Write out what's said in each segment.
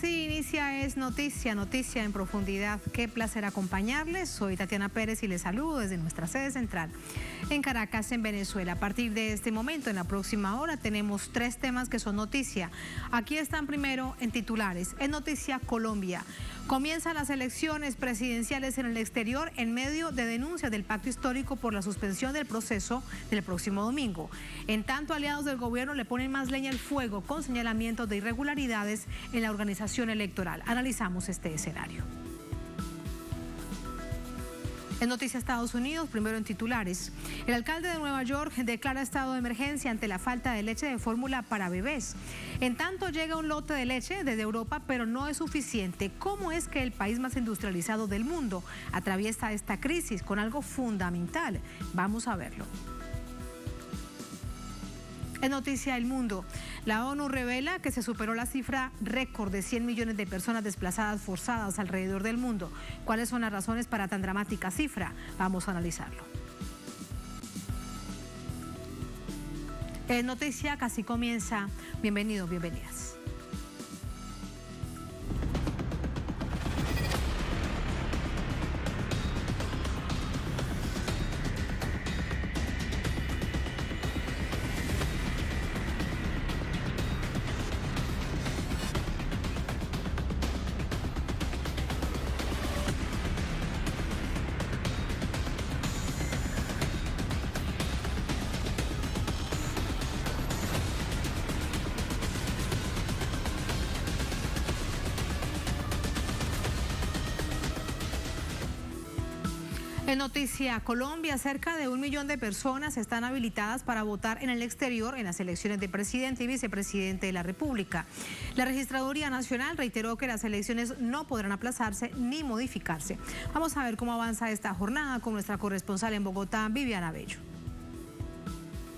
Así inicia Es Noticia, noticia en profundidad. Qué placer acompañarles. Soy Tatiana Pérez y les saludo desde nuestra sede central en Caracas, en Venezuela. A partir de este momento, en la próxima hora, tenemos 3 temas que son noticia. Aquí están primero en titulares. Es noticia Colombia. Comienzan las elecciones presidenciales en el exterior en medio de denuncias del pacto histórico por la suspensión del proceso del próximo domingo. En tanto, aliados del gobierno le ponen más leña al fuego con señalamientos de irregularidades en la organización electoral. Analizamos este escenario. En Noticias Estados Unidos, primero en titulares. El alcalde de Nueva York declara estado de emergencia ante la falta de leche de fórmula para bebés. En tanto, llega un lote de leche desde Europa, pero no es suficiente. ¿Cómo es que el país más industrializado del mundo atraviesa esta crisis con algo fundamental? Vamos a verlo. En Noticia El Mundo, la ONU revela que se superó la cifra récord de 100 millones de personas desplazadas forzadas alrededor del mundo. ¿Cuáles son las razones para tan dramática cifra? Vamos a analizarlo. En Noticia Casi comienza. Bienvenidos, bienvenidas. En Noticia Colombia, cerca de 1 millón de personas están habilitadas para votar en el exterior en las elecciones de presidente y vicepresidente de la República. La Registraduría Nacional reiteró que las elecciones no podrán aplazarse ni modificarse. Vamos a ver cómo avanza esta jornada con nuestra corresponsal en Bogotá, Viviana Bello.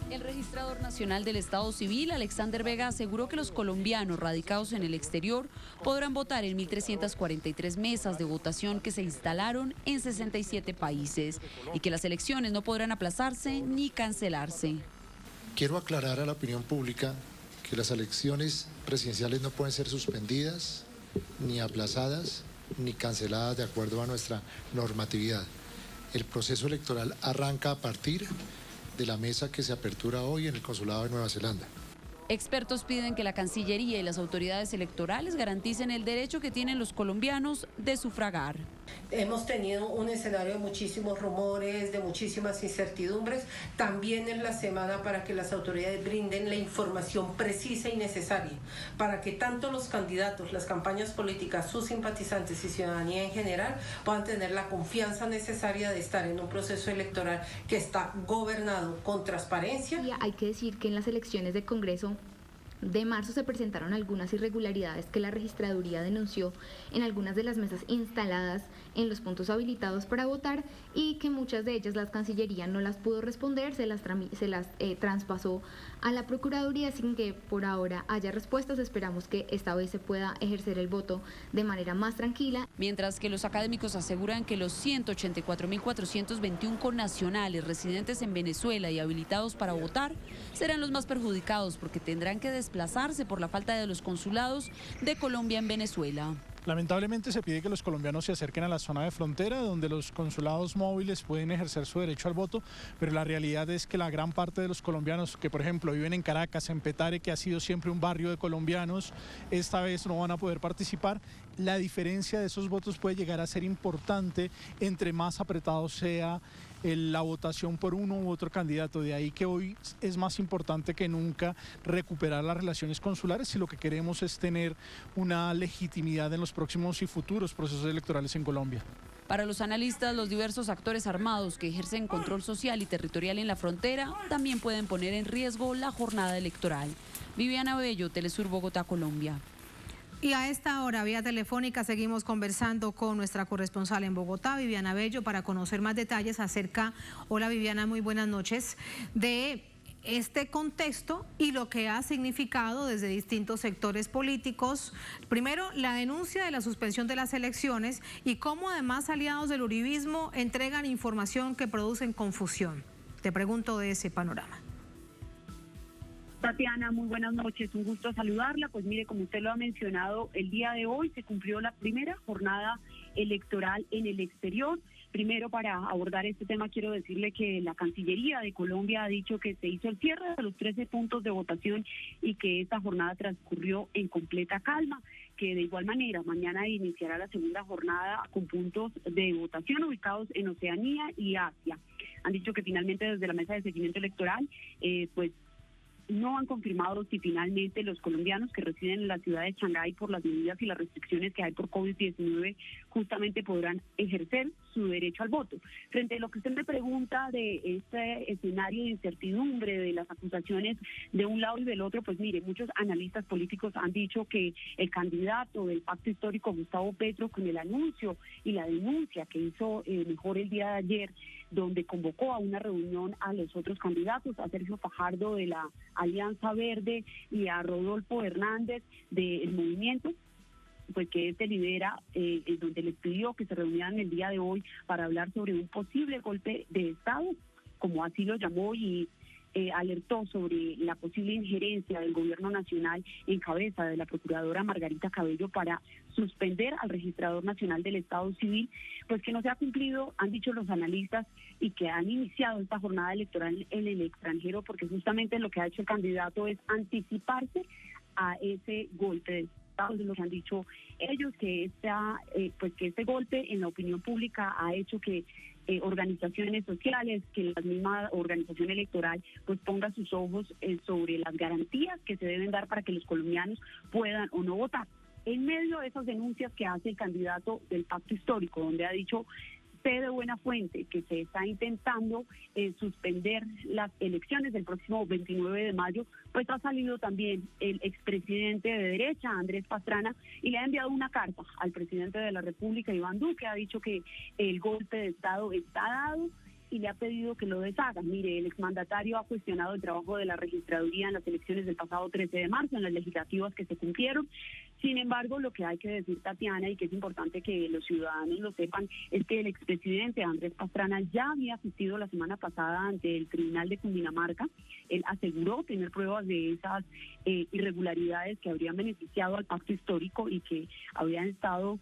El registrador nacional del Estado Civil, Alexander Vega, aseguró que los colombianos radicados en el exterior podrán votar en 1.343 mesas de votación que se instalaron en 67 países y que las elecciones no podrán aplazarse ni cancelarse. Quiero aclarar a la opinión pública que las elecciones presidenciales no pueden ser suspendidas, ni aplazadas, ni canceladas de acuerdo a nuestra normatividad. El proceso electoral arranca a partir de la mesa que se apertura hoy en el Consulado de Nueva Zelanda. Expertos piden que la Cancillería y las autoridades electorales garanticen el derecho que tienen los colombianos de sufragar. Hemos tenido un escenario de muchísimos rumores, de muchísimas incertidumbres. También es la semana para que las autoridades brinden la información precisa y necesaria para que tanto los candidatos, las campañas políticas, sus simpatizantes y ciudadanía en general puedan tener la confianza necesaria de estar en un proceso electoral que está gobernado con transparencia. Hay que decir que en las elecciones de Congreso de marzo se presentaron algunas irregularidades que la registraduría denunció en algunas de las mesas instaladas en los puntos habilitados para votar y que muchas de ellas la Cancillería no las pudo responder, se las traspasó a la Procuraduría sin que por ahora haya respuestas. Esperamos que esta vez se pueda ejercer el voto de manera más tranquila. Mientras que los académicos aseguran que los 184.421 connacionales residentes en Venezuela y habilitados para votar serán los más perjudicados porque tendrán que desplazarse por la falta de los consulados de Colombia en Venezuela. Lamentablemente se pide que los colombianos se acerquen a la zona de frontera donde los consulados móviles pueden ejercer su derecho al voto, pero la realidad es que la gran parte de los colombianos que por ejemplo viven en Caracas, en Petare, que ha sido siempre un barrio de colombianos, esta vez no van a poder participar. La diferencia de esos votos puede llegar a ser importante entre más apretado sea la votación por uno u otro candidato. De ahí que hoy es más importante que nunca recuperar las relaciones consulares si lo que queremos es tener una legitimidad en los próximos y futuros procesos electorales en Colombia. Para los analistas, los diversos actores armados que ejercen control social y territorial en la frontera también pueden poner en riesgo la jornada electoral. Viviana Bello, Telesur Bogotá, Colombia. Y a esta hora, vía telefónica, seguimos conversando con nuestra corresponsal en Bogotá, Viviana Bello, para conocer más detalles acerca, hola Viviana, muy buenas noches, de este contexto y lo que ha significado desde distintos sectores políticos. Primero, la denuncia de la suspensión de las elecciones y cómo además aliados del uribismo entregan información que producen confusión. Te pregunto de ese panorama. Tatiana, muy buenas noches, un gusto saludarla. Pues mire, como usted lo ha mencionado, el día de hoy se cumplió la primera jornada electoral en el exterior. Primero, para abordar este tema, quiero decirle que la Cancillería de Colombia ha dicho que se hizo el cierre de los 13 puntos de votación y que esta jornada transcurrió en completa calma, que de igual manera mañana iniciará la segunda jornada con puntos de votación ubicados en Oceanía y Asia. Han dicho que finalmente desde la Mesa de Seguimiento Electoral, pues no han confirmado si finalmente los colombianos que residen en la ciudad de Shanghái, por las medidas y las restricciones que hay por COVID-19, justamente podrán ejercer su derecho al voto. Frente a lo que usted me pregunta de este escenario de incertidumbre, de las acusaciones de un lado y del otro, pues mire, muchos analistas políticos han dicho que el candidato del pacto histórico, Gustavo Petro, con el anuncio y la denuncia que hizo mejor el día de ayer, donde convocó a una reunión a los otros candidatos, a Sergio Fajardo de la Alianza Verde y a Rodolfo Hernández del Movimiento, pues que este lidera, donde les pidió que se reunieran el día de hoy para hablar sobre un posible golpe de Estado, como así lo llamó, y alertó sobre la posible injerencia del gobierno nacional en cabeza de la procuradora Margarita Cabello para suspender al registrador nacional del Estado Civil, pues que no se ha cumplido, han dicho los analistas, y que han iniciado esta jornada electoral en el extranjero, porque justamente lo que ha hecho el candidato es anticiparse a ese golpe de Estado. Es lo que han dicho ellos, que que este golpe en la opinión pública ha hecho que organizaciones sociales, que la misma organización electoral pues ponga sus ojos sobre las garantías que se deben dar para que los colombianos puedan o no votar. En medio de esas denuncias que hace el candidato del pacto histórico, donde ha dicho de buena fuente que se está intentando suspender las elecciones del próximo 29 de mayo, pues ha salido también el expresidente de derecha, Andrés Pastrana, y le ha enviado una carta al presidente de la República, Iván Duque. Ha dicho que el golpe de Estado está dado y le ha pedido que lo deshaga. Mire, el exmandatario ha cuestionado el trabajo de la registraduría en las elecciones del pasado 13 de marzo, en las legislativas que se cumplieron. Sin embargo, lo que hay que decir, Tatiana, y que es importante que los ciudadanos lo sepan, es que el expresidente Andrés Pastrana ya había asistido la semana pasada ante el Tribunal de Cundinamarca. Él aseguró tener pruebas de esas irregularidades que habrían beneficiado al pacto histórico y que habrían estado,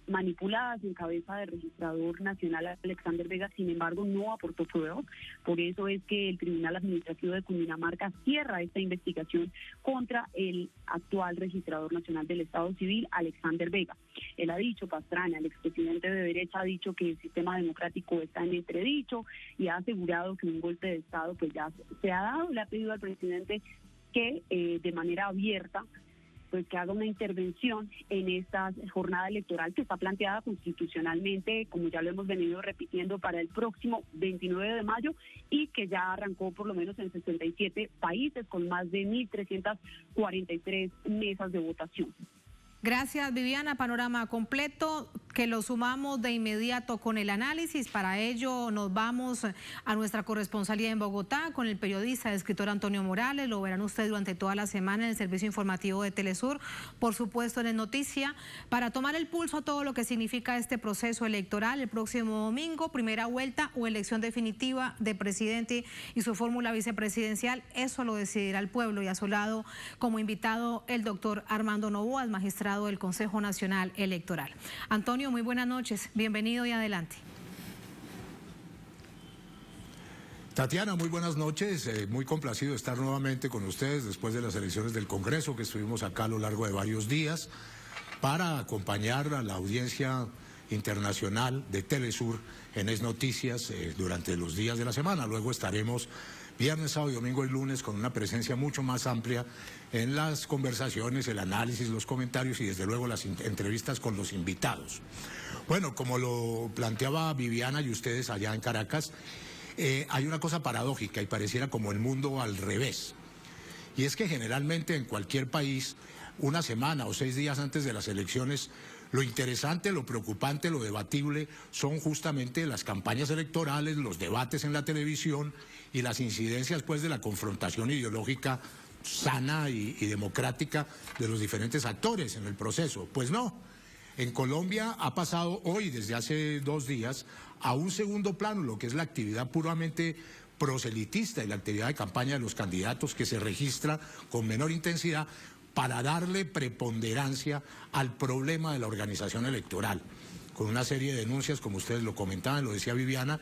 manipuladas en cabeza del registrador nacional Alexander Vega. Sin embargo, no aportó pruebas. Por eso es que el Tribunal Administrativo de Cundinamarca cierra esta investigación contra el actual registrador nacional del Estado Civil, Alexander Vega. Él ha dicho, Pastrana, el expresidente de derecha, ha dicho que el sistema democrático está en entredicho y ha asegurado que un golpe de Estado pues ya se ha dado. Le ha pedido al presidente que de manera abierta pues que haga una intervención en esta jornada electoral que está planteada constitucionalmente, como ya lo hemos venido repitiendo, para el próximo 29 de mayo y que ya arrancó por lo menos en 67 países con más de 1.343 mesas de votación. Gracias, Viviana. Panorama completo que lo sumamos de inmediato con el análisis. Para ello nos vamos a nuestra corresponsalía en Bogotá con el periodista y escritor Antonio Morales. Lo verán ustedes durante toda la semana en el servicio informativo de Telesur, por supuesto en el Noticia, para tomar el pulso a todo lo que significa este proceso electoral el próximo domingo, primera vuelta o elección definitiva de presidente y su fórmula vicepresidencial. Eso lo decidirá el pueblo, y a su lado como invitado el doctor Armando Novoa, magistrado del Consejo Nacional Electoral. Antonio, muy buenas noches, bienvenido y adelante. Tatiana, muy buenas noches, muy complacido de estar nuevamente con ustedes después de las elecciones del Congreso que estuvimos acá a lo largo de varios días para acompañar a la audiencia internacional de Telesur en Es Noticias durante los días de la semana. Luego estaremos viernes, sábado, domingo y lunes con una presencia mucho más amplia en las conversaciones, el análisis, los comentarios y desde luego las entrevistas con los invitados. Bueno, como lo planteaba Viviana y ustedes allá en Caracas, hay una cosa paradójica y pareciera como el mundo al revés. Y es que generalmente en cualquier país, una semana o 6 días antes de las elecciones, lo interesante, lo preocupante, lo debatible son justamente las campañas electorales, los debates en la televisión y las incidencias pues de la confrontación ideológica sana y democrática de los diferentes actores en el proceso. Pues no, en Colombia ha pasado hoy, desde hace 2 días, a un segundo plano lo que es la actividad puramente proselitista y la actividad de campaña de los candidatos que se registra con menor intensidad para darle preponderancia al problema de la organización electoral, con una serie de denuncias, como ustedes lo comentaban, lo decía Viviana,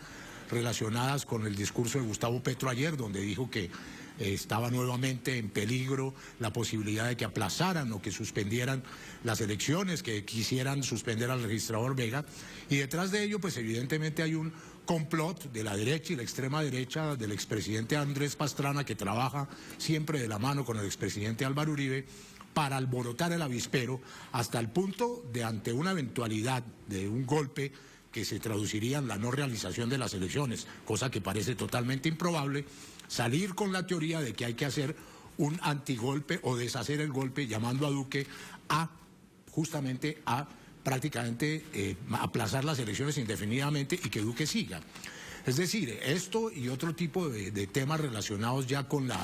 relacionadas con el discurso de Gustavo Petro ayer, donde dijo que estaba nuevamente en peligro la posibilidad de que aplazaran o que suspendieran las elecciones, que quisieran suspender al registrador Vega, y detrás de ello, pues evidentemente hay un complot de la derecha y la extrema derecha del expresidente Andrés Pastrana, que trabaja siempre de la mano con el expresidente Álvaro Uribe, para alborotar el avispero hasta el punto de, ante una eventualidad de un golpe que se traduciría en la no realización de las elecciones, cosa que parece totalmente improbable, salir con la teoría de que hay que hacer un antigolpe o deshacer el golpe, llamando a Duque a justamente a prácticamente aplazar las elecciones indefinidamente y que Duque siga. Es decir, esto y otro tipo de temas relacionados ya con la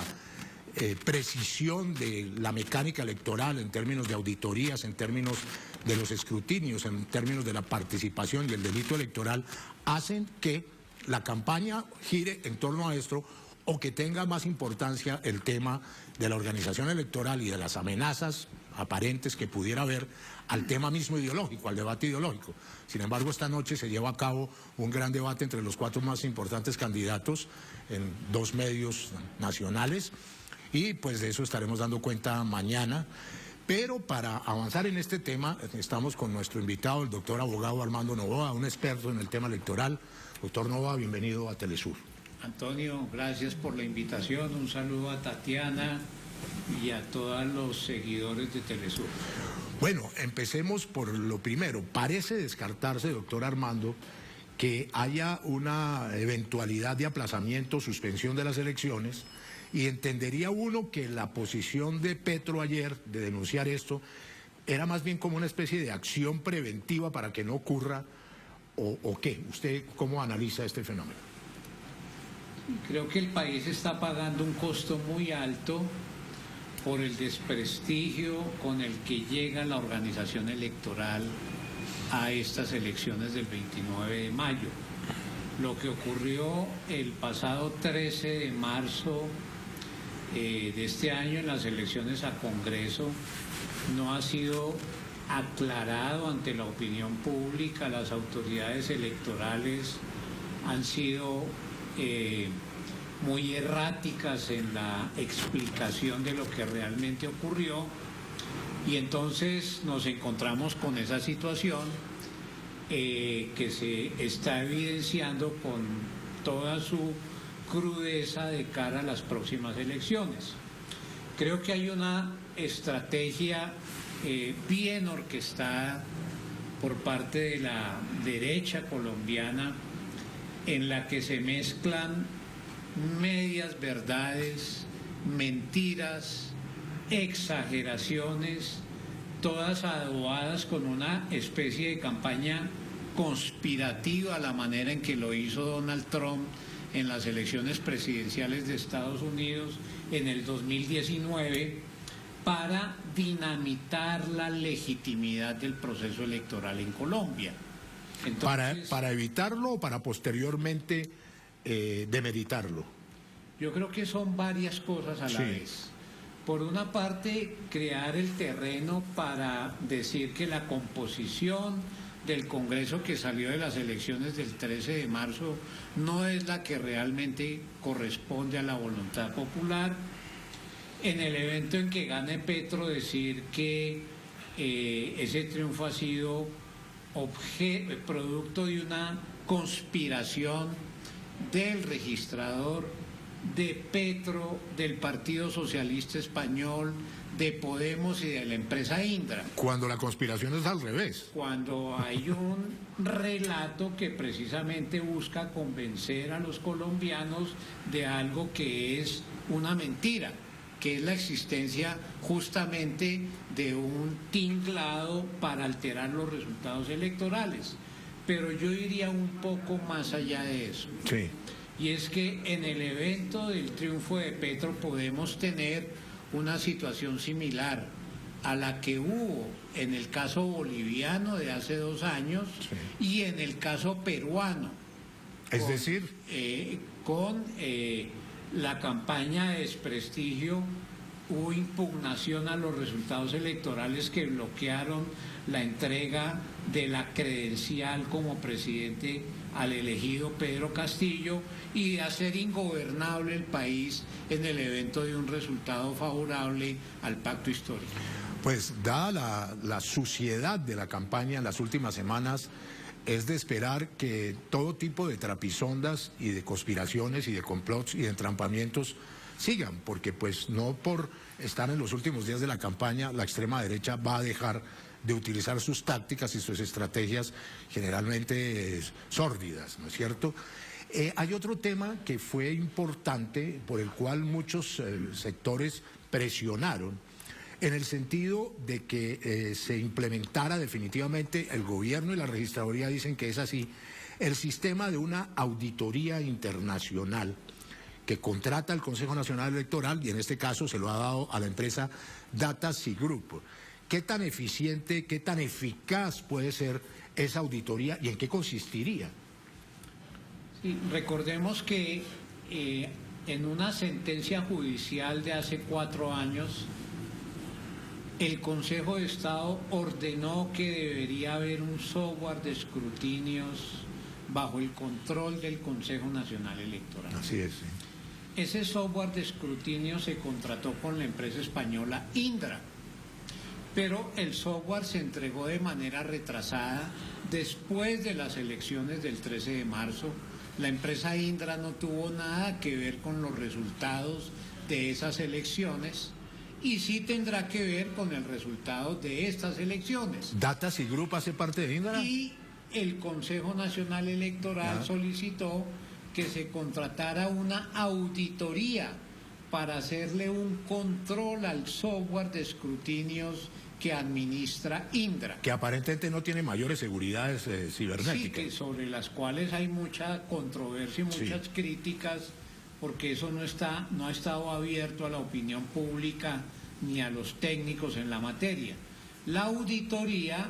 precisión de la mecánica electoral en términos de auditorías, en términos de los escrutinios, en términos de la participación y el delito electoral, hacen que la campaña gire en torno a esto, o que tenga más importancia el tema de la organización electoral y de las amenazas aparentes que pudiera haber al tema mismo ideológico, al debate ideológico. Sin embargo, esta noche se lleva a cabo un gran debate entre los 4 más importantes candidatos en 2 medios nacionales, y pues de eso estaremos dando cuenta mañana. Pero para avanzar en este tema, estamos con nuestro invitado, el doctor abogado Armando Novoa, un experto en el tema electoral. Doctor Novoa, bienvenido a Telesur. Antonio, gracias por la invitación. Un saludo a Tatiana y a todos los seguidores de Telesur. Bueno, empecemos por lo primero. Parece descartarse, doctor Armando, que haya una eventualidad de aplazamiento, suspensión de las elecciones, y entendería uno que la posición de Petro ayer de denunciar esto era más bien como una especie de acción preventiva para que no ocurra, o qué. ¿Usted cómo analiza este fenómeno? Creo que el país está pagando un costo muy alto por el desprestigio con el que llega la organización electoral a estas elecciones del 29 de mayo. Lo que ocurrió el pasado 13 de marzo de este año en las elecciones a Congreso no ha sido aclarado ante la opinión pública. Las autoridades electorales han sido muy erráticas en la explicación de lo que realmente ocurrió, y entonces nos encontramos con esa situación que se está evidenciando con toda su crudeza de cara a las próximas elecciones. Creo que hay una estrategia bien orquestada por parte de la derecha colombiana, en la que se mezclan medias verdades, mentiras, exageraciones, todas adobadas con una especie de campaña conspirativa, a la manera en que lo hizo Donald Trump en las elecciones presidenciales de Estados Unidos en el 2019, para dinamitar la legitimidad del proceso electoral en Colombia. Entonces, ¿Para evitarlo o para posteriormente demeritarlo? Yo creo que son varias cosas a la vez. Por una parte, crear el terreno para decir que la composición del Congreso que salió de las elecciones del 13 de marzo no es la que realmente corresponde a la voluntad popular. En el evento en que gane Petro, decir que ese triunfo ha sido producto de una conspiración del registrador, de Petro, del Partido Socialista Español, de Podemos y de la empresa Indra. Cuando la conspiración es al revés. Cuando hay un relato que precisamente busca convencer a los colombianos de algo que es una mentira, que es la existencia justamente de un tinglado para alterar los resultados electorales. Pero yo iría un poco más allá de eso. Sí. Y es que en el evento del triunfo de Petro podemos tener una situación similar a la que hubo en el caso boliviano de hace 2 años y en el caso peruano. Es decir, con la campaña de desprestigio, hubo impugnación a los resultados electorales que bloquearon la entrega de la credencial como presidente al elegido Pedro Castillo y de hacer ingobernable el país en el evento de un resultado favorable al pacto histórico. pues dada la suciedad de la campaña en las últimas semanas, es de esperar que todo tipo de trapisondas y de conspiraciones y de complots y de entrampamientos sigan, porque pues no por estar en los últimos días de la campaña la extrema derecha va a dejar de utilizar sus tácticas y sus estrategias generalmente sórdidas, ¿no es cierto? Hay otro tema que fue importante por el cual muchos sectores presionaron en el sentido de que se implementara definitivamente, el gobierno y la registraduría dicen que es así, el sistema de una auditoría internacional que contrata el Consejo Nacional Electoral y en este caso se lo ha dado a la empresa Data Group. ¿Qué tan eficiente, qué tan eficaz puede ser esa auditoría y en qué consistiría? Sí, recordemos que en una sentencia judicial de hace 4 años, el Consejo de Estado ordenó que debería haber un software de escrutinios bajo el control del Consejo Nacional Electoral. Así es. Sí. Ese software de escrutinio se contrató con la empresa española Indra, pero el software se entregó de manera retrasada después de las elecciones del 13 de marzo. La empresa Indra no tuvo nada que ver con los resultados de esas elecciones y sí tendrá que ver con el resultado de estas elecciones. ¿Data Group hace parte de Indra? Y el Consejo Nacional Electoral solicitó que se contratara una auditoría para hacerle un control al software de escrutinios que administra Indra. Que aparentemente no tiene mayores seguridades cibernéticas. Sí, que sobre las cuales hay mucha controversia y muchas críticas, porque eso no ha estado abierto a la opinión pública ni a los técnicos en la materia. La auditoría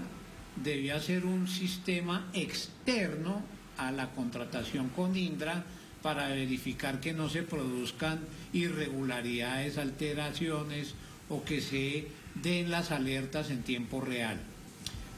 debía ser un sistema externo a la contratación con Indra para verificar que no se produzcan irregularidades, alteraciones o que se den las alertas en tiempo real.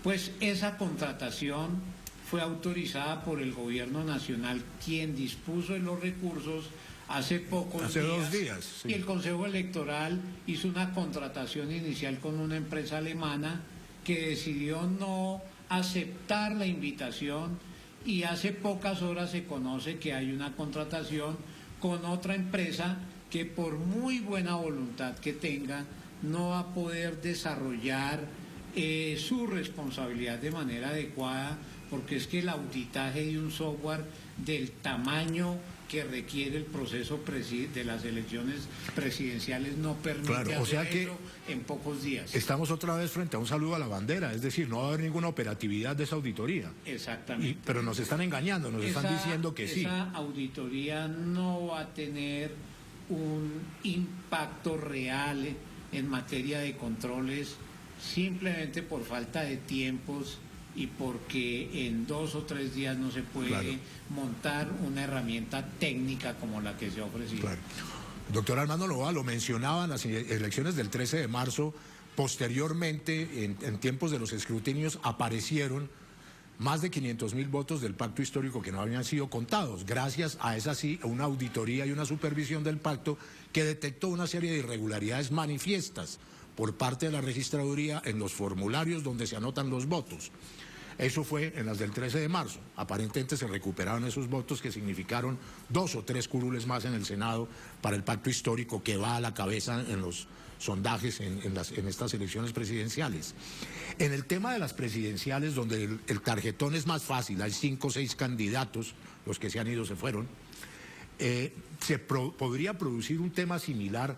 Pues esa contratación fue autorizada por el Gobierno Nacional, quien dispuso de los recursos hace 2 días. Sí. Y el Consejo Electoral hizo una contratación inicial con una empresa alemana que decidió no aceptar la invitación y hace pocas horas se conoce que hay una contratación con otra empresa que por muy buena voluntad que tenga no va a poder desarrollar su responsabilidad de manera adecuada, porque es que el auditaje de un software del tamaño que requiere el proceso de las elecciones presidenciales no permite hacerlo en pocos días. Estamos otra vez frente a un saludo a la bandera, es decir, no va a haber ninguna operatividad de esa auditoría. Exactamente. Pero nos están engañando, nos están diciendo que sí. Esa auditoría no va a tener un impacto real en materia de controles, simplemente por falta de tiempos y porque en 2 o 3 días no se puede montar una herramienta técnica como la que se ha ofrecido. Claro. Doctor Armando Novoa, lo mencionaba en las elecciones del 13 de marzo, posteriormente, en tiempos de los escrutinios, aparecieron más de 500.000 votos del pacto histórico que no habían sido contados, gracias a una auditoría y una supervisión del pacto que detectó una serie de irregularidades manifiestas por parte de la registraduría en los formularios donde se anotan los votos. Eso fue en las del 13 de marzo. Aparentemente se recuperaron esos votos que significaron 2 o 3 curules más en el Senado para el pacto histórico que va a la cabeza en los sondajes en estas elecciones presidenciales. En el tema de las presidenciales, donde el tarjetón es más fácil, hay 5 o 6 candidatos, los que se han ido se fueron, podría producir un tema similar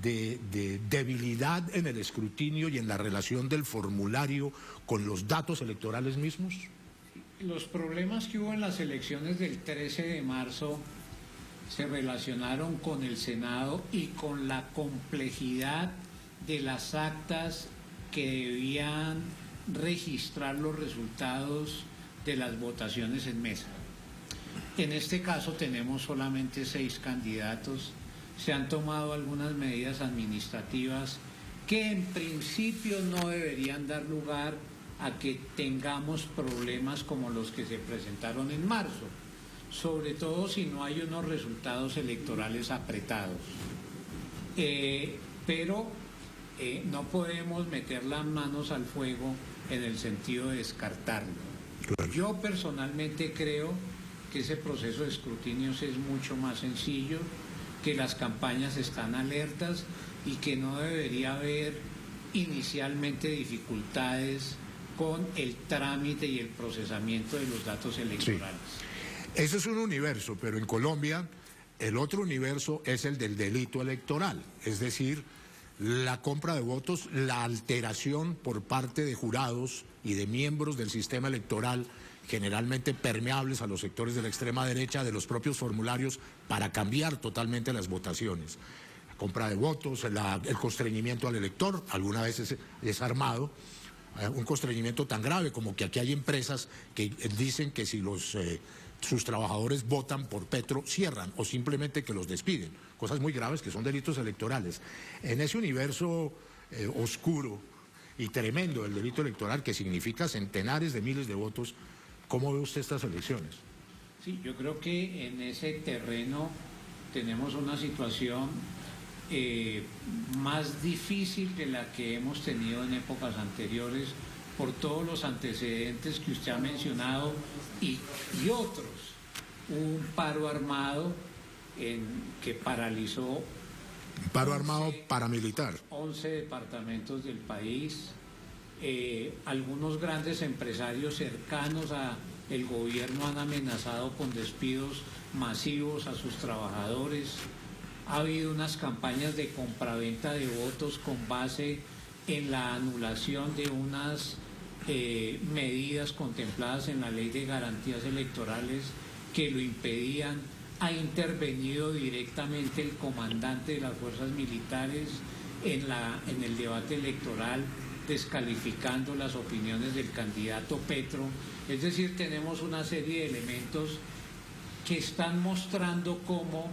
de debilidad en el escrutinio y en la relación del formulario con los datos electorales mismos. Los problemas que hubo en las elecciones del 13 de marzo se relacionaron con el Senado y con la complejidad de las actas que debían registrar los resultados de las votaciones en mesa. En este caso tenemos solamente 6 candidatos. Se han tomado algunas medidas administrativas que en principio no deberían dar lugar a que tengamos problemas como los que se presentaron en marzo, sobre todo si no hay unos resultados electorales apretados. Pero no podemos meter las manos al fuego en el sentido de descartarlo. Claro. Yo personalmente creo que ese proceso de escrutinios es mucho más sencillo, que las campañas están alertas y que no debería haber inicialmente dificultades con el trámite y el procesamiento de los datos electorales. Sí. Eso es un universo, pero en Colombia el otro universo es el del delito electoral, es decir, la compra de votos, la alteración por parte de jurados y de miembros del sistema electoral, generalmente permeables a los sectores de la extrema derecha, de los propios formularios, para cambiar totalmente las votaciones. La compra de votos, el constreñimiento al elector, alguna vez es desarmado, un constreñimiento tan grave como que aquí hay empresas que dicen que si sus trabajadores votan por Petro, cierran, o simplemente que los despiden. Cosas muy graves que son delitos electorales. En ese universo oscuro y tremendo del delito electoral, que significa centenares de miles de votos, ¿cómo ve usted estas elecciones? Sí, yo creo que en ese terreno tenemos una situación más difícil que la que hemos tenido en épocas anteriores, por todos los antecedentes que usted ha mencionado y otros. Un paro armado que paralizó... Un paro armado paramilitar. 11 departamentos del país. Algunos grandes empresarios cercanos al gobierno han amenazado con despidos masivos a sus trabajadores. Ha habido unas campañas de compraventa de votos con base en la anulación de unas medidas contempladas en la Ley de Garantías Electorales que lo impedían. Ha intervenido directamente el comandante de las fuerzas militares en el debate electoral, descalificando las opiniones del candidato Petro. Es decir, tenemos una serie de elementos que están mostrando cómo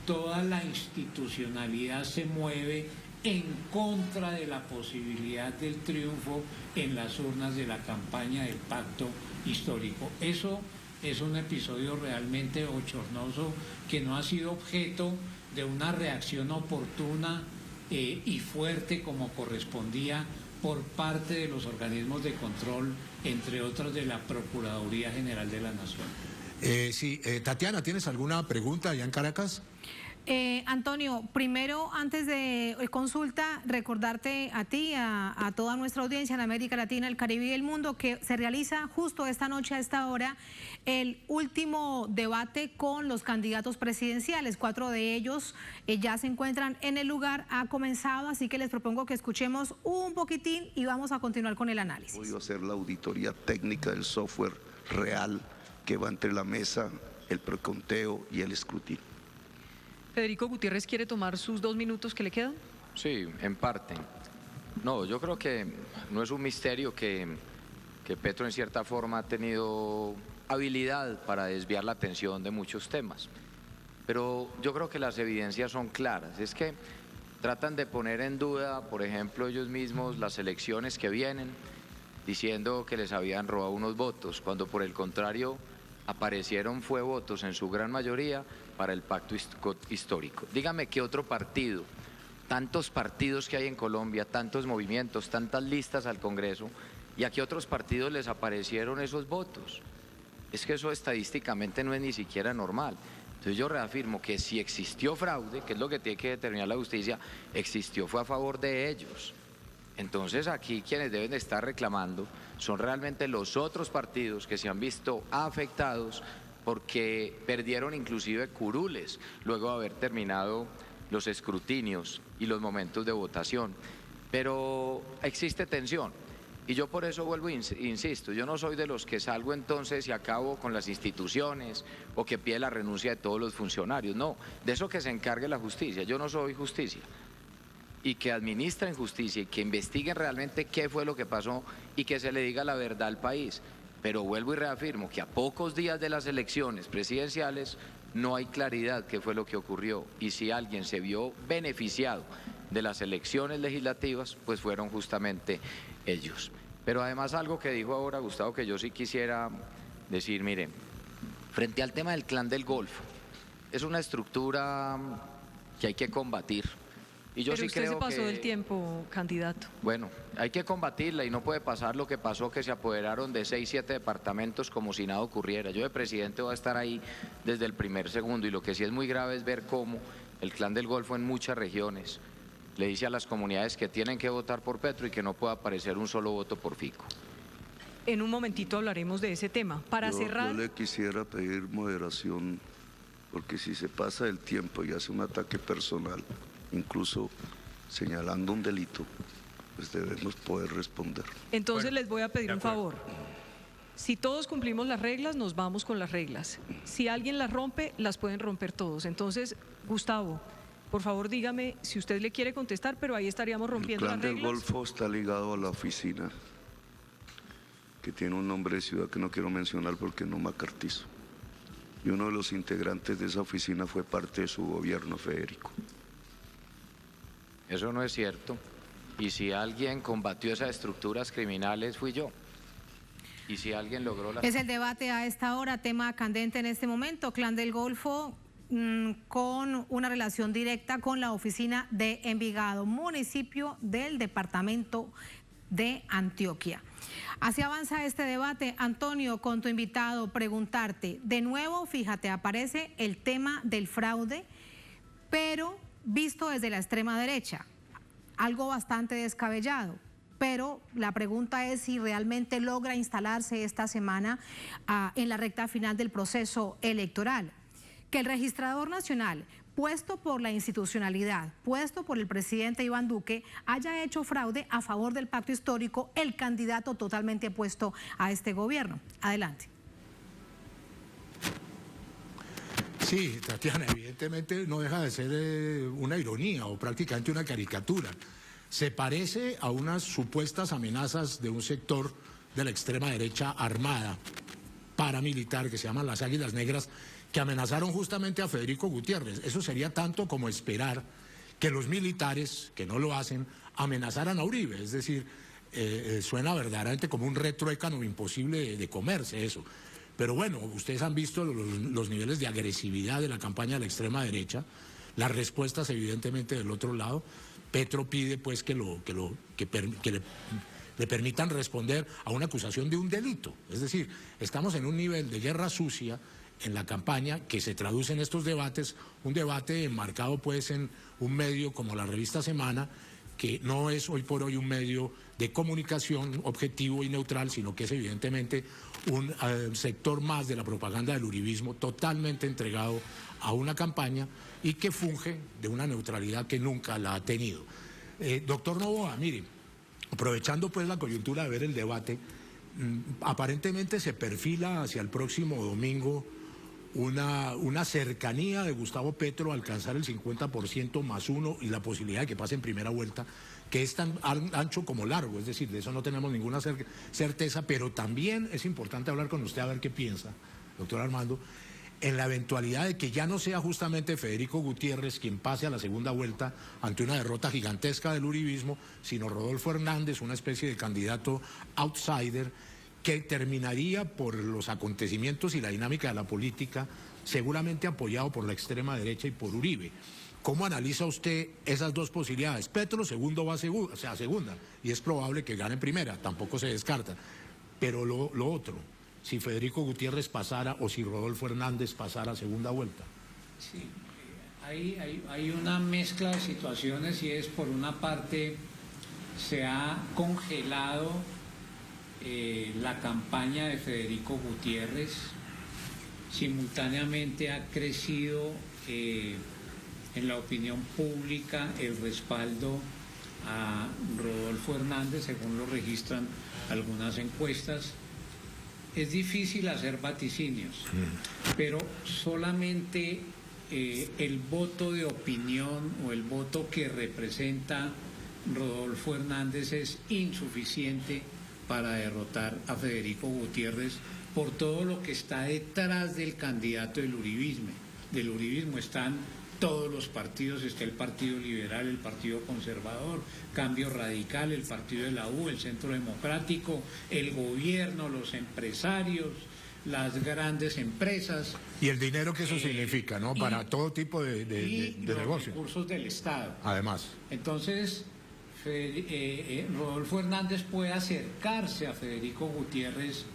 toda la institucionalidad se mueve en contra de la posibilidad del triunfo en las urnas de la campaña del pacto histórico. Eso es un episodio realmente bochornoso que no ha sido objeto de una reacción oportuna y fuerte como correspondía por parte de los organismos de control, entre otros de la Procuraduría General de la Nación. Tatiana, ¿tienes alguna pregunta allá en Caracas? Antonio, primero, antes de consulta, recordarte a ti, a toda nuestra audiencia en América Latina, el Caribe y el mundo, que se realiza justo esta noche a esta hora el último debate con los candidatos presidenciales. 4 de ellos ya se encuentran en el lugar, ha comenzado, así que les propongo que escuchemos un poquitín y vamos a continuar con el análisis. Voy a hacer la auditoría técnica del software real que va entre la mesa, el preconteo y el escrutinio. Federico Gutiérrez, ¿quiere tomar sus 2 minutos que le quedan? Sí, en parte. No, yo creo que no es un misterio que Petro en cierta forma ha tenido habilidad para desviar la atención de muchos temas. Pero yo creo que las evidencias son claras. Es que tratan de poner en duda, por ejemplo, ellos mismos las elecciones que vienen, diciendo que les habían robado unos votos, cuando por el contrario aparecieron fue votos en su gran mayoría para el pacto histórico. Dígame qué otro partido, tantos partidos que hay en Colombia, tantos movimientos, tantas listas al Congreso, y a qué otros partidos les aparecieron esos votos. Es que eso estadísticamente no es ni siquiera normal. Entonces yo reafirmo que si existió fraude, que es lo que tiene que determinar la justicia, existió, fue a favor de ellos. Entonces aquí quienes deben estar reclamando son realmente los otros partidos que se han visto afectados porque perdieron inclusive curules luego de haber terminado los escrutinios y los momentos de votación. Pero existe tensión y yo por eso vuelvo e insisto, yo no soy de los que salgo entonces y acabo con las instituciones o que pide la renuncia de todos los funcionarios, no, de eso que se encargue la justicia, yo no soy justicia. Y que administren justicia y que investiguen realmente qué fue lo que pasó y que se le diga la verdad al país. Pero vuelvo y reafirmo que a pocos días de las elecciones presidenciales no hay claridad qué fue lo que ocurrió y si alguien se vio beneficiado de las elecciones legislativas, pues fueron justamente ellos. Pero además algo que dijo ahora Gustavo que yo sí quisiera decir, miren, frente al tema del Clan del Golfo, es una estructura que hay que combatir. Y yo Pero sí usted creo se pasó que, del tiempo, candidato. bueno, hay que combatirla y no puede pasar lo que pasó, que se apoderaron de 6, 7 departamentos como si nada ocurriera. Yo de presidente voy a estar ahí desde el primer segundo y lo que sí es muy grave es ver cómo el Clan del Golfo en muchas regiones le dice a las comunidades que tienen que votar por Petro y que no puede aparecer un solo voto por Fico. En un momentito hablaremos de ese tema. Para cerrar... Yo le quisiera pedir moderación, porque si se pasa el tiempo y hace un ataque personal, incluso señalando un delito, pues debemos poder responder. Entonces les voy a pedir un favor. Si todos cumplimos las reglas, nos vamos con las reglas. Si alguien las rompe, las pueden romper todos. Entonces, Gustavo, por favor dígame si usted le quiere contestar, pero ahí estaríamos rompiendo las reglas. El Clan del Golfo está ligado a la oficina, que tiene un nombre de ciudad que no quiero mencionar porque no macartizo. Y uno de los integrantes de esa oficina fue parte de su gobierno, Federico. Eso no es cierto. Y si alguien combatió esas estructuras criminales, fui yo. Y si alguien logró las... Es el debate a esta hora, tema candente en este momento, Clan del Golfo con una relación directa con la oficina de Envigado, municipio del departamento de Antioquia. Así avanza este debate. Antonio, con tu invitado, preguntarte, de nuevo, fíjate, aparece el tema del fraude, pero visto desde la extrema derecha, algo bastante descabellado. Pero la pregunta es si realmente logra instalarse esta semana en la recta final del proceso electoral. Que el registrador nacional, puesto por la institucionalidad, puesto por el presidente Iván Duque, haya hecho fraude a favor del pacto histórico, el candidato totalmente opuesto a este gobierno. Adelante. Sí, Tatiana, evidentemente no deja de ser una ironía o prácticamente una caricatura. Se parece a unas supuestas amenazas de un sector de la extrema derecha armada, paramilitar, que se llaman las Águilas Negras, que amenazaron justamente a Federico Gutiérrez. Eso sería tanto como esperar que los militares, que no lo hacen, amenazaran a Uribe. Es decir, suena verdaderamente como un retruécano imposible de comerse eso. Pero bueno, ustedes han visto los niveles de agresividad de la campaña de la extrema derecha, las respuestas evidentemente del otro lado. Petro pide pues que le permitan responder a una acusación de un delito. Es decir, estamos en un nivel de guerra sucia en la campaña que se traduce en estos debates, un debate enmarcado pues en un medio como la revista Semana, que no es hoy por hoy un medio de comunicación objetivo y neutral, sino que es evidentemente un sector más de la propaganda del uribismo totalmente entregado a una campaña y que funge de una neutralidad que nunca la ha tenido. Doctor Noboa, mire, aprovechando pues la coyuntura de ver el debate, aparentemente se perfila hacia el próximo domingo una cercanía de Gustavo Petro a alcanzar el 50% más uno y la posibilidad de que pase en primera vuelta, que es tan ancho como largo, es decir, de eso no tenemos ninguna certeza, pero también es importante hablar con usted a ver qué piensa, doctor Armando, en la eventualidad de que ya no sea justamente Federico Gutiérrez quien pase a la segunda vuelta ante una derrota gigantesca del uribismo, sino Rodolfo Hernández, una especie de candidato outsider, que terminaría por los acontecimientos y la dinámica de la política, seguramente apoyado por la extrema derecha y por Uribe. ¿Cómo analiza usted esas dos posibilidades? Petro segundo va a segunda, y es probable que gane primera, tampoco se descarta. Pero lo otro, si Federico Gutiérrez pasara o si Rodolfo Hernández pasara a segunda vuelta. Sí, hay una mezcla de situaciones y es, por una parte, se ha congelado la campaña de Federico Gutiérrez, simultáneamente ha crecido en la opinión pública el respaldo a Rodolfo Hernández, según lo registran algunas encuestas. Es difícil hacer vaticinios, pero solamente el voto de opinión o el voto que representa Rodolfo Hernández es insuficiente para derrotar a Federico Gutiérrez por todo lo que está detrás del candidato del uribismo. Del uribismo están todos los partidos, está el Partido Liberal, el Partido Conservador, Cambio Radical, el Partido de la U, el Centro Democrático, el gobierno, los empresarios, las grandes empresas. Y el dinero que eso significa, ¿no? Para todo tipo de negocio. Los recursos del Estado. Además. Entonces, Rodolfo Hernández puede acercarse a Federico Gutiérrez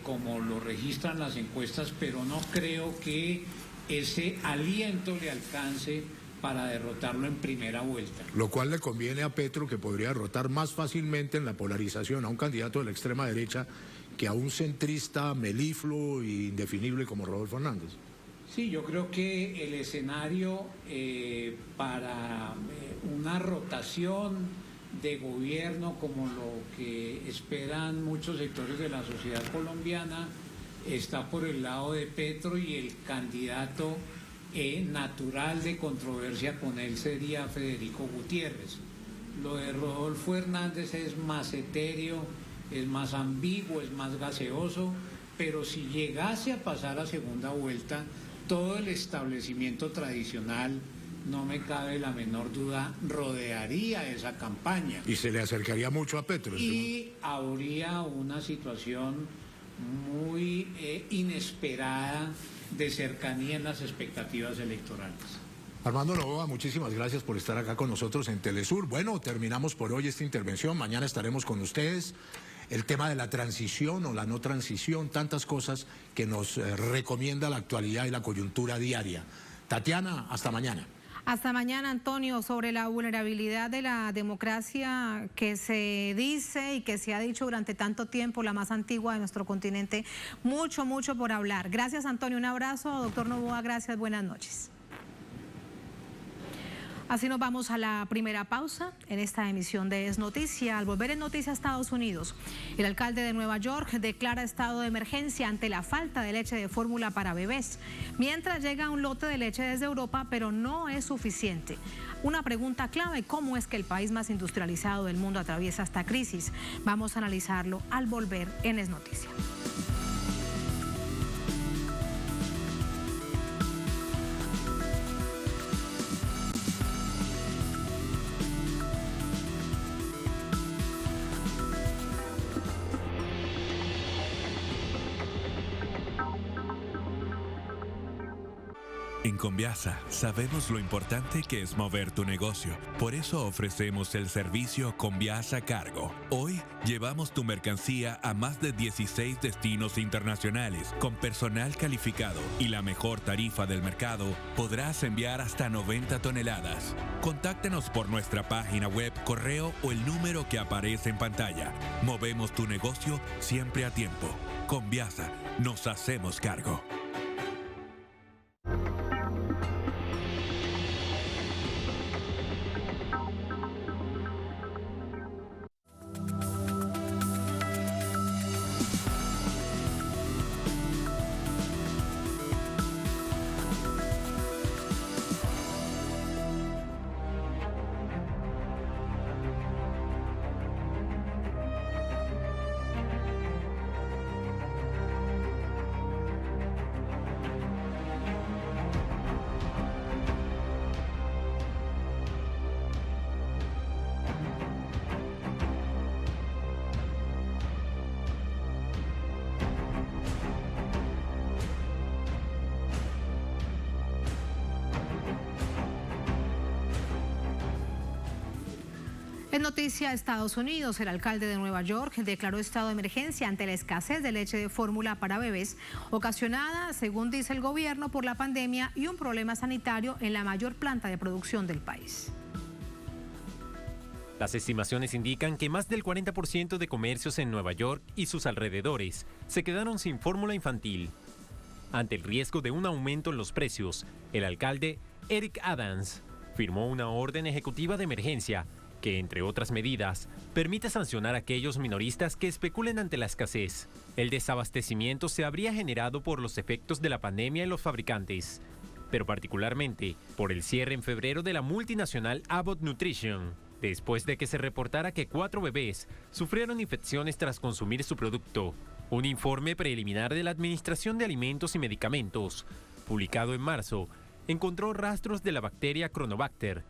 como lo registran las encuestas, pero no creo que ese aliento le alcance para derrotarlo en primera vuelta. Lo cual le conviene a Petro, que podría derrotar más fácilmente en la polarización a un candidato de la extrema derecha que a un centrista melifluo e indefinible como Rodolfo Hernández. Sí, yo creo que el escenario para una rotación de gobierno como lo que esperan muchos sectores de la sociedad colombiana está por el lado de Petro, y el candidato natural de controversia con él sería Federico Gutiérrez. Lo de Rodolfo Hernández es más etéreo, es más ambiguo, es más gaseoso, pero si llegase a pasar a segunda vuelta, todo el establecimiento tradicional, no me cabe la menor duda, rodearía esa campaña. Y se le acercaría mucho a Petro. Y habría una situación muy inesperada de cercanía en las expectativas electorales. Armando Novoa, muchísimas gracias por estar acá con nosotros en Telesur. Bueno, terminamos por hoy esta intervención. Mañana estaremos con ustedes. El tema de la transición o la no transición, tantas cosas que nos recomienda la actualidad y la coyuntura diaria. Tatiana, hasta mañana. Hasta mañana, Antonio. Sobre la vulnerabilidad de la democracia que se dice y que se ha dicho durante tanto tiempo, la más antigua de nuestro continente, mucho por hablar. Gracias, Antonio. Un abrazo. Doctor Novoa, gracias. Buenas noches. Así nos vamos a la primera pausa en esta emisión de Es Noticia. Al volver en Noticia a Estados Unidos, el alcalde de Nueva York declara estado de emergencia ante la falta de leche de fórmula para bebés, mientras llega un lote de leche desde Europa, pero no es suficiente. Una pregunta clave: ¿cómo es que el país más industrializado del mundo atraviesa esta crisis? Vamos a analizarlo al volver en Es Noticia. En Conviasa sabemos lo importante que es mover tu negocio. Por eso ofrecemos el servicio Conviasa Cargo. Hoy llevamos tu mercancía a más de 16 destinos internacionales. Con personal calificado y la mejor tarifa del mercado, podrás enviar hasta 90 toneladas. Contáctanos por nuestra página web, correo o el número que aparece en pantalla. Movemos tu negocio siempre a tiempo. Conviasa, nos hacemos cargo. En noticia Estados Unidos, el alcalde de Nueva York declaró estado de emergencia ante la escasez de leche de fórmula para bebés, ocasionada, según dice el gobierno, por la pandemia y un problema sanitario en la mayor planta de producción del país. Las estimaciones indican que más del 40% de comercios en Nueva York y sus alrededores se quedaron sin fórmula infantil. Ante el riesgo de un aumento en los precios, el alcalde Eric Adams firmó una orden ejecutiva de emergencia que, entre otras medidas, permite sancionar a aquellos minoristas que especulen ante la escasez. El desabastecimiento se habría generado por los efectos de la pandemia en los fabricantes, pero particularmente por el cierre en febrero de la multinacional Abbott Nutrition. después de que se reportara que 4 bebés sufrieron infecciones tras consumir su producto. Un informe preliminar de la Administración de Alimentos y Medicamentos, publicado en marzo, encontró rastros de la bacteria Cronobacter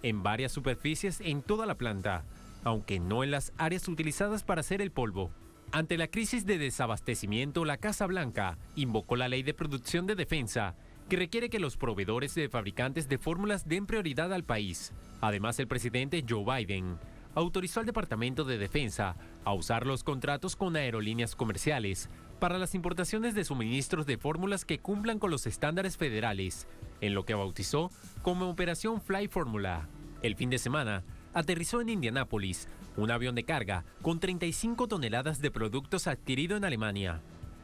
en varias superficies en toda la planta, aunque no en las áreas utilizadas para hacer el polvo. Ante la crisis de desabastecimiento, la Casa Blanca invocó la Ley de Producción de Defensa, que requiere que los proveedores de fabricantes de fórmulas den prioridad al país. Además, el presidente Joe Biden autorizó al Departamento de Defensa a usar los contratos con aerolíneas comerciales para las importaciones de suministros de fórmulas que cumplan con los estándares federales, en lo que bautizó como Operación Fly Fórmula. El fin de semana, aterrizó en Indianápolis un avión de carga con 35 toneladas de productos adquirido en Alemania.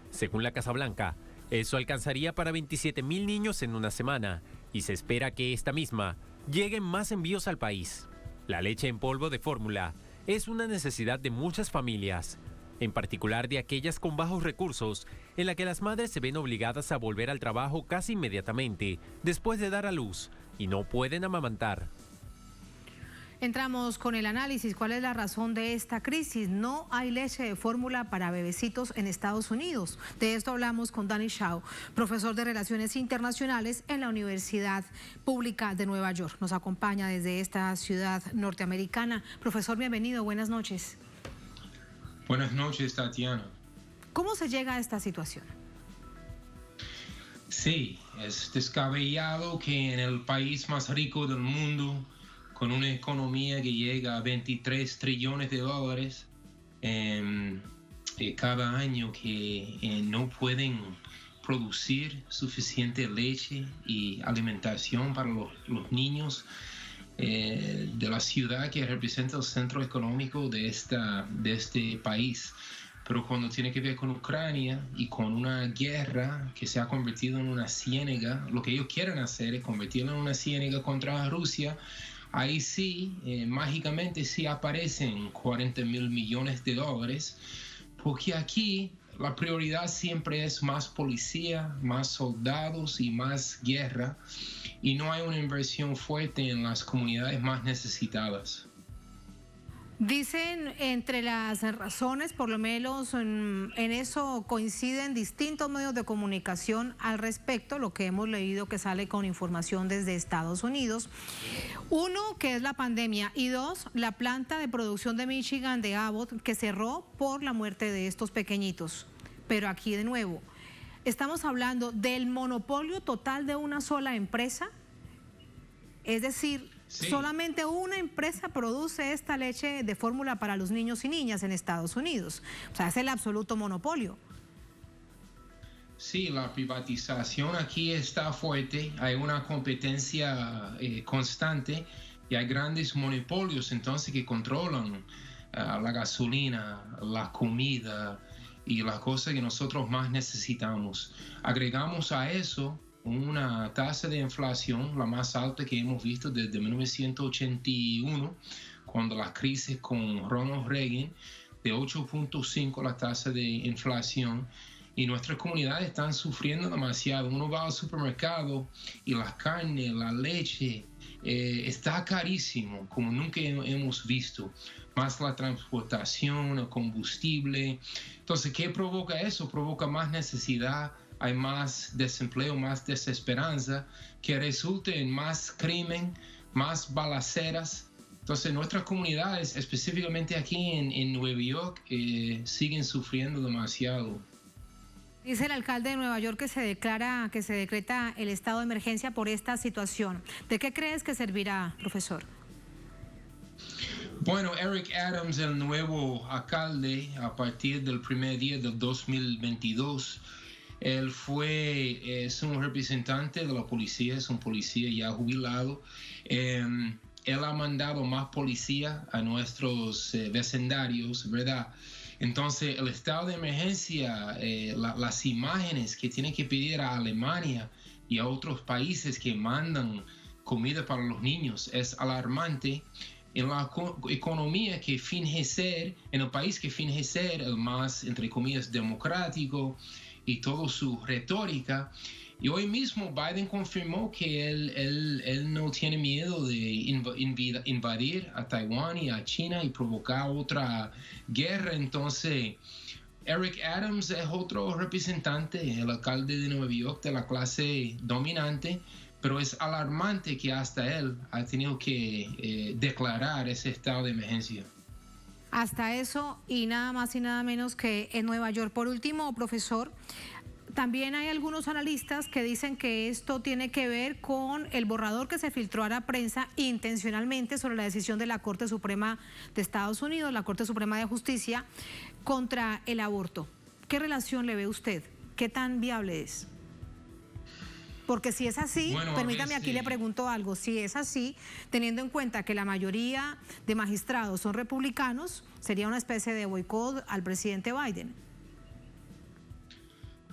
Según la Casa Blanca, eso alcanzaría para 27,000 niños en una semana y se espera que esta misma lleguen más envíos al país. La leche en polvo de fórmula es una necesidad de muchas familias, en particular de aquellas con bajos recursos, en la que las madres se ven obligadas a volver al trabajo casi inmediatamente después de dar a luz y no pueden amamantar. Entramos con el análisis. ¿Cuál es la razón de esta crisis? No hay leche de fórmula para bebecitos en Estados Unidos. De esto hablamos con Danny Shaw, profesor de Relaciones Internacionales en la Universidad Pública de Nueva York. Nos acompaña desde esta ciudad norteamericana. Profesor, bienvenido. Buenas noches. Buenas noches, Tatiana. ¿Cómo se llega a esta situación? Sí, es descabellado que en el país más rico del mundo, con una economía que llega a 23 trillones de dólares cada año, que no pueden producir suficiente leche y alimentación para los niños de la ciudad que representa el centro económico de este país. Pero cuando tiene que ver con Ucrania y con una guerra que se ha convertido en una ciénaga, lo que ellos quieren hacer es convertirla en una ciénaga contra Rusia. Ahí sí, mágicamente sí aparecen 40,000 millones de dólares, porque aquí la prioridad siempre es más policía, más soldados y más guerra, y no hay una inversión fuerte en las comunidades más necesitadas. Dicen entre las razones, por lo menos en eso coinciden distintos medios de comunicación al respecto, lo que hemos leído que sale con información desde Estados Unidos. Uno, que es la pandemia, y dos, la planta de producción de Michigan de Abbott, que cerró por la muerte de estos pequeñitos. Pero aquí de nuevo, estamos hablando del monopolio total de una sola empresa, es decir, sí, solamente una empresa produce esta leche de fórmula para los niños y niñas en Estados Unidos. O sea, es el absoluto monopolio. Sí, la privatización aquí está fuerte, hay una competencia constante y hay grandes monopolios entonces que controlan la gasolina, la comida y las cosas que nosotros más necesitamos. Agregamos a eso una tasa de inflación, la más alta que hemos visto desde 1981, cuando la crisis con Ronald Reagan, de 8.5 la tasa de inflación, y nuestras comunidades están sufriendo demasiado. Uno va al supermercado y la carne, la leche, está carísimo, como nunca hemos visto, más la transportación, el combustible. Entonces, ¿qué provoca eso? Provoca más necesidad, hay más desempleo, más desesperanza, que resulta en más crimen, más balaceras. Entonces nuestras comunidades, específicamente aquí en Nueva York, siguen sufriendo demasiado. Dice el alcalde de Nueva York que se decreta el estado de emergencia por esta situación. ¿De qué crees que servirá, profesor? Bueno, Eric Adams, el nuevo alcalde, a partir del primer día del 2022, él es un representante de la policía, es un policía ya jubilado. Él ha mandado más policía a nuestros vecindarios, ¿verdad? Entonces, el estado de emergencia, las imágenes que tienen que pedir a Alemania y a otros países que mandan comida para los niños es alarmante. En la economía que finge ser, en el país que finge ser el más, entre comillas, democrático, y toda su retórica, Y hoy mismo Biden confirmó que él no tiene miedo de invadir a Taiwán y a China y provocar otra guerra. Entonces, Eric Adams es otro representante, el alcalde de Nueva York, de la clase dominante, pero es alarmante que hasta él ha tenido que declarar ese estado de emergencia. Hasta eso y nada más y nada menos que en Nueva York. Por último, profesor, también hay algunos analistas que dicen que esto tiene que ver con el borrador que se filtró a la prensa intencionalmente sobre la decisión de la Corte Suprema de Estados Unidos, la Corte Suprema de Justicia, contra el aborto. ¿Qué relación le ve usted? ¿Qué tan viable es? Porque si es así, bueno, permítame aquí le pregunto algo, si es así, teniendo en cuenta que la mayoría de magistrados son republicanos, sería una especie de boicot al presidente Biden.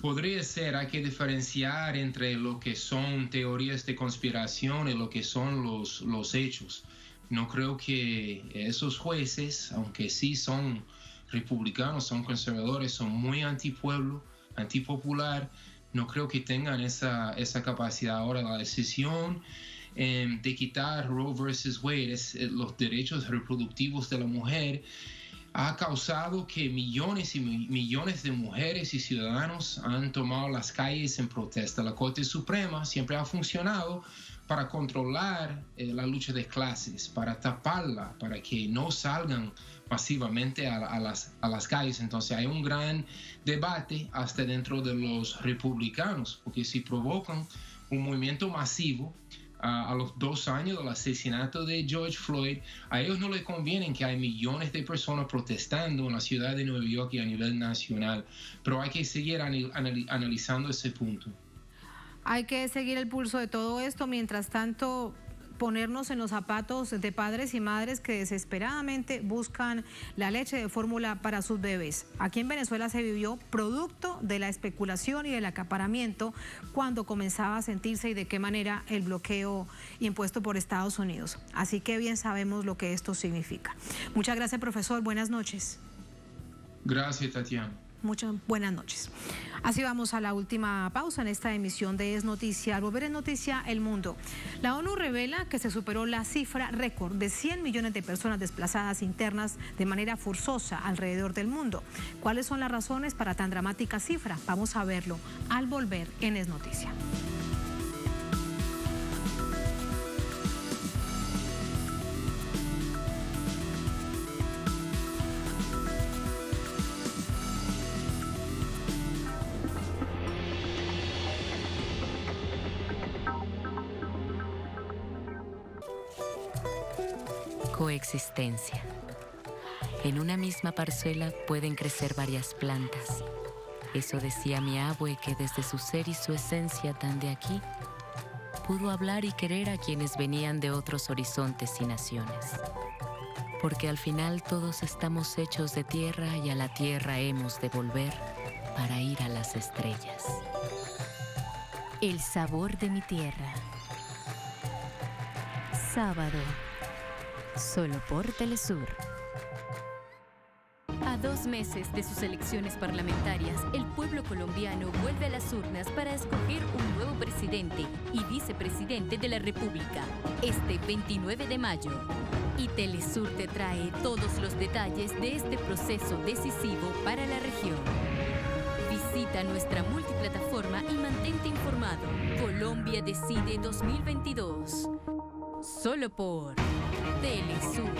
Podría ser, hay que diferenciar entre lo que son teorías de conspiración y lo que son los hechos. No creo que esos jueces, aunque sí son republicanos, son conservadores, son muy antipueblo, antipopular, no creo que tengan esa capacidad. Ahora la decisión de quitar Roe versus Wade, los derechos reproductivos de la mujer, ha causado que millones y millones de mujeres y ciudadanos han tomado las calles en protesta. La Corte Suprema siempre ha funcionado para controlar la lucha de clases, para taparla, para que no salgan masivamente a las calles. Entonces hay un gran debate hasta dentro de los republicanos, porque si provocan un movimiento masivo, a los 2 años del asesinato de George Floyd, a ellos no les conviene que hay millones de personas protestando en la ciudad de Nueva York y a nivel nacional, pero hay que seguir analizando ese punto. Hay que seguir el pulso de todo esto, mientras tanto ponernos en los zapatos de padres y madres que desesperadamente buscan la leche de fórmula para sus bebés. Aquí en Venezuela se vivió producto de la especulación y del acaparamiento cuando comenzaba a sentirse y de qué manera el bloqueo impuesto por Estados Unidos. Así que bien sabemos lo que esto significa. Muchas gracias, profesor. Buenas noches. Gracias, Tatiana. Muchas buenas noches. Así vamos a la última pausa en esta emisión de Es Noticia. Al volver en Noticia, el mundo. La ONU revela que se superó la cifra récord de 100 millones de personas desplazadas internas de manera forzosa alrededor del mundo. ¿Cuáles son las razones para tan dramática cifra? Vamos a verlo al volver en Es Noticia. Coexistencia. En una misma parcela pueden crecer varias plantas. Eso decía mi abue, que desde su ser y su esencia tan de aquí, pudo hablar y querer a quienes venían de otros horizontes y naciones. Porque al final todos estamos hechos de tierra y a la tierra hemos de volver para ir a las estrellas. El sabor de mi tierra. Sábado. Solo por Telesur. A 2 meses de sus elecciones parlamentarias, el pueblo colombiano vuelve a las urnas para escoger un nuevo presidente y vicepresidente de la República, este 29 de mayo. Y Telesur te trae todos los detalles de este proceso decisivo para la región. Visita nuestra multiplataforma y mantente informado. Colombia Decide 2022. Solo por Telesur.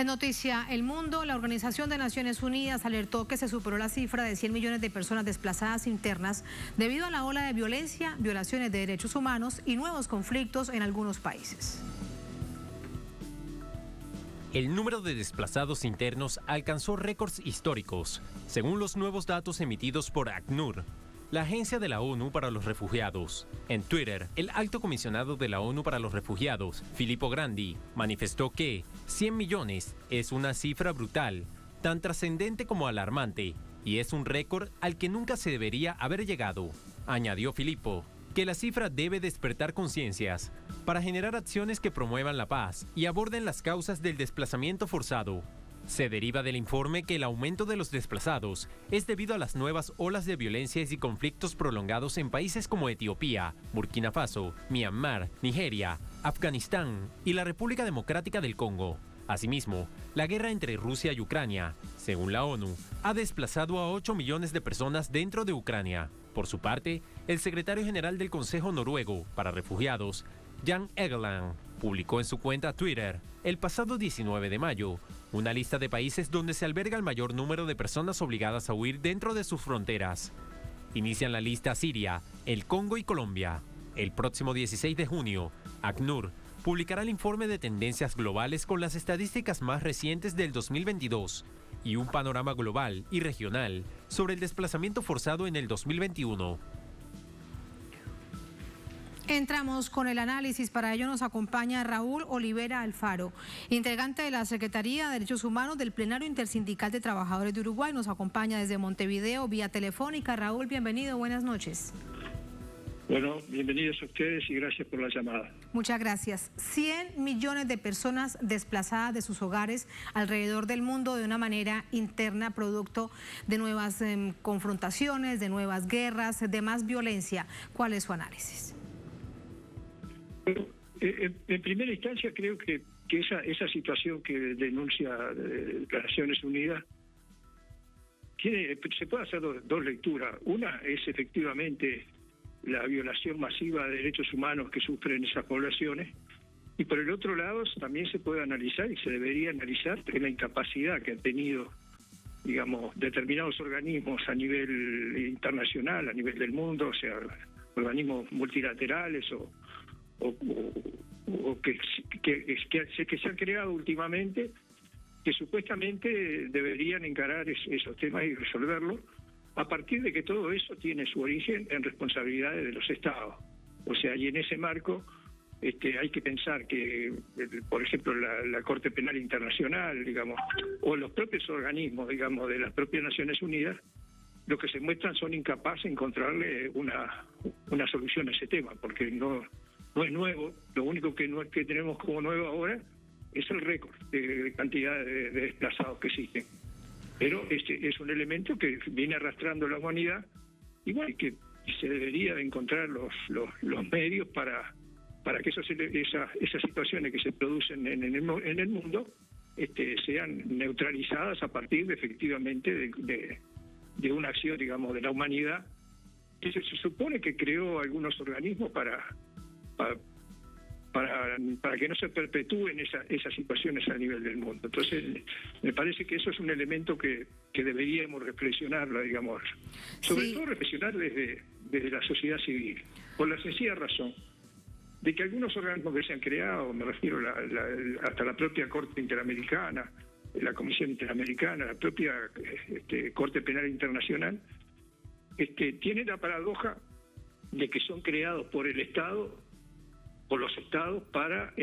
En Noticia El Mundo, la Organización de Naciones Unidas alertó que se superó la cifra de 100 millones de personas desplazadas internas debido a la ola de violencia, violaciones de derechos humanos y nuevos conflictos en algunos países. El número de desplazados internos alcanzó récords históricos, según los nuevos datos emitidos por ACNUR, la Agencia de la ONU para los Refugiados. En Twitter, el alto comisionado de la ONU para los Refugiados, Filippo Grandi, manifestó que 100 millones es una cifra brutal, tan trascendente como alarmante, y es un récord al que nunca se debería haber llegado. Añadió Filippo que la cifra debe despertar conciencias para generar acciones que promuevan la paz y aborden las causas del desplazamiento forzado. Se deriva del informe que el aumento de los desplazados es debido a las nuevas olas de violencias y conflictos prolongados en países como Etiopía, Burkina Faso, Myanmar, Nigeria, Afganistán y la República Democrática del Congo. Asimismo, la guerra entre Rusia y Ucrania, según la ONU, ha desplazado a 8 millones de personas dentro de Ucrania. Por su parte, el secretario general del Consejo Noruego para Refugiados, Jan Egeland, publicó en su cuenta Twitter el pasado 19 de mayo una lista de países donde se alberga el mayor número de personas obligadas a huir dentro de sus fronteras. Inician la lista Siria, el Congo y Colombia. El próximo 16 de junio, ACNUR publicará el informe de tendencias globales con las estadísticas más recientes del 2022 y un panorama global y regional sobre el desplazamiento forzado en el 2021. Entramos con el análisis. Para ello nos acompaña Raúl Olivera Alfaro, integrante de la Secretaría de Derechos Humanos del Plenario Intersindical de Trabajadores de Uruguay. Nos acompaña desde Montevideo vía telefónica. Raúl, bienvenido, buenas noches. Bueno, bienvenidos a ustedes y gracias por la llamada. Muchas gracias. 100 millones de personas desplazadas de sus hogares alrededor del mundo de una manera interna, producto de nuevas confrontaciones, de nuevas guerras, de más violencia. ¿Cuál es su análisis? En primera instancia creo que esa situación que denuncia las Naciones Unidas se puede hacer dos lecturas. Una es efectivamente la violación masiva de derechos humanos que sufren esas poblaciones, y por el otro lado también se puede analizar y se debería analizar la incapacidad que han tenido, digamos, determinados organismos a nivel internacional, a nivel del mundo, o sea, organismos multilaterales o que se han creado últimamente, que supuestamente deberían encarar esos temas y resolverlos, a partir de que todo eso tiene su origen en responsabilidades de los Estados. O sea, y en ese marco hay que pensar que, por ejemplo, la Corte Penal Internacional, digamos, o los propios organismos, digamos, de las propias Naciones Unidas, lo que se muestran son incapaces de encontrarle una solución a ese tema, porque no es nuevo. Lo único que tenemos como nuevo ahora es el récord de cantidad de desplazados que existen. Pero es un elemento que viene arrastrando la humanidad, y bueno, que se debería de encontrar los medios para que esas situaciones que se producen en el mundo sean neutralizadas a partir de, efectivamente de una acción, digamos, de la humanidad, que se supone que creó algunos organismos para que no se perpetúen esas situaciones a nivel del mundo. Entonces, me parece que eso es un elemento que deberíamos reflexionarlo, digamos. Sobre todo reflexionar desde la sociedad civil, por la sencilla razón de que algunos organismos que se han creado, me refiero hasta la propia Corte Interamericana, la Comisión Interamericana, la propia Corte Penal Internacional, tienen la paradoja de que son creados por el Estado, por los Estados, para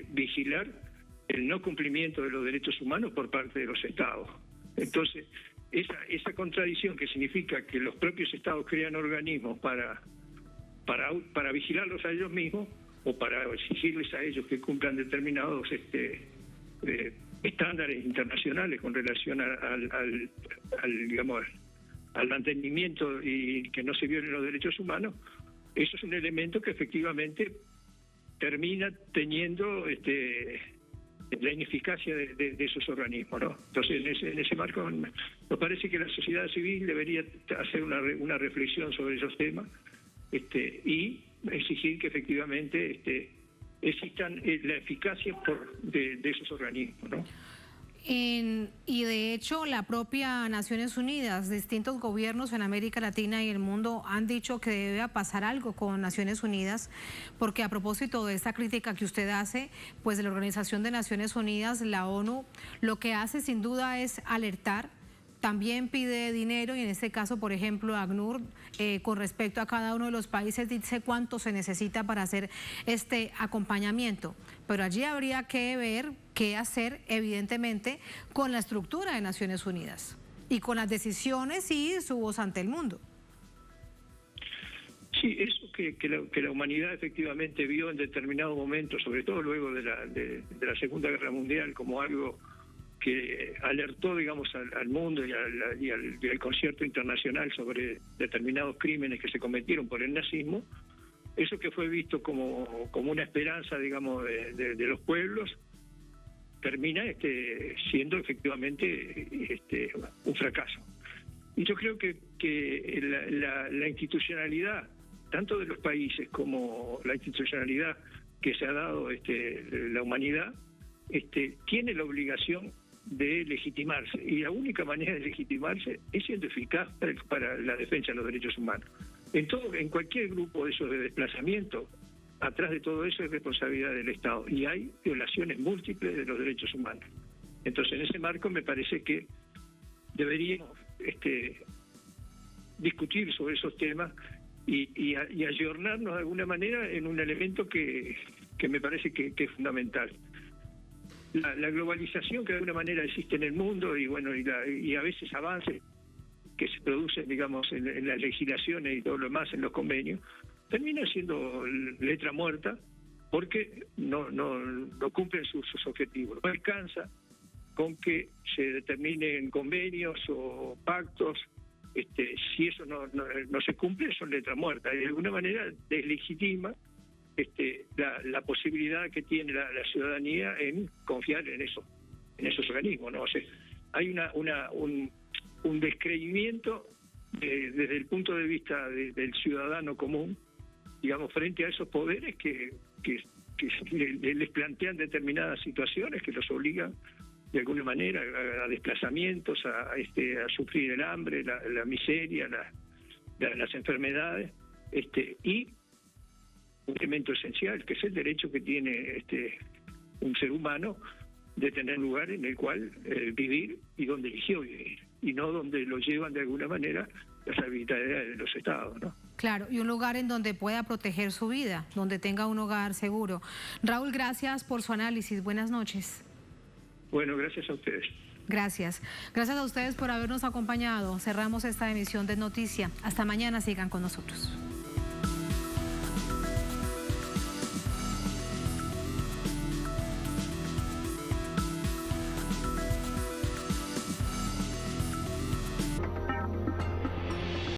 vigilar el no cumplimiento de los derechos humanos por parte de los Estados. Entonces, esa contradicción que significa que los propios Estados crean organismos para vigilarlos a ellos mismos, o para exigirles a ellos que cumplan determinados estándares internacionales con relación al mantenimiento y que no se violen los derechos humanos, eso es un elemento que efectivamente termina teniendo la ineficacia de esos organismos, ¿no? Entonces, en ese marco, nos parece que la sociedad civil debería hacer una reflexión sobre esos temas y exigir que efectivamente existan la eficacia de esos organismos, ¿no? Y de hecho la propia Naciones Unidas, distintos gobiernos en América Latina y el mundo han dicho que debe pasar algo con Naciones Unidas, porque a propósito de esta crítica que usted hace, pues de la Organización de Naciones Unidas, la ONU, lo que hace sin duda es alertar. También pide dinero y en este caso, por ejemplo, ACNUR, con respecto a cada uno de los países, dice cuánto se necesita para hacer este acompañamiento. Pero allí habría que ver qué hacer, evidentemente, con la estructura de Naciones Unidas y con las decisiones y su voz ante el mundo. Sí, eso que la humanidad efectivamente vio en determinado momento, sobre todo luego de la Segunda Guerra Mundial, como algo que alertó, digamos, al mundo y al concierto internacional sobre determinados crímenes que se cometieron por el nazismo, eso que fue visto como una esperanza, digamos, de los pueblos, termina siendo efectivamente un fracaso. Y yo creo que la institucionalidad, tanto de los países como la institucionalidad que se ha dado la humanidad, tiene la obligación de legitimarse, y la única manera de legitimarse es siendo eficaz para la defensa de los derechos humanos. En cualquier grupo de esos de desplazamiento, atrás de todo eso es responsabilidad del Estado, y hay violaciones múltiples de los derechos humanos. Entonces, en ese marco me parece que deberíamos discutir sobre esos temas y ayornarnos de alguna manera en un elemento que me parece que es fundamental. La globalización que de alguna manera existe en el mundo y a veces avances que se producen, digamos, en las legislaciones y todo lo demás, en los convenios, termina siendo letra muerta porque no cumplen sus objetivos. No alcanza con que se determinen convenios o pactos. Si eso no se cumple, son letra muerta. Y de alguna manera deslegitima la posibilidad que tiene la ciudadanía en confiar en esos organismos, ¿no? O sea, hay un descreimiento desde el punto de vista del ciudadano común, digamos, frente a esos poderes que les plantean determinadas situaciones que los obligan de alguna manera a desplazamientos, a sufrir el hambre, la miseria, las enfermedades, y un elemento esencial, que es el derecho que tiene un ser humano de tener lugar en el cual vivir y donde eligió vivir, y no donde lo llevan de alguna manera las arbitrariedades de los estados, ¿no? Claro, y un lugar en donde pueda proteger su vida, donde tenga un hogar seguro. Raúl, gracias por su análisis. Buenas noches. Bueno, gracias a ustedes. Gracias. Gracias a ustedes por habernos acompañado. Cerramos esta emisión de Noticia. Hasta mañana, sigan con nosotros.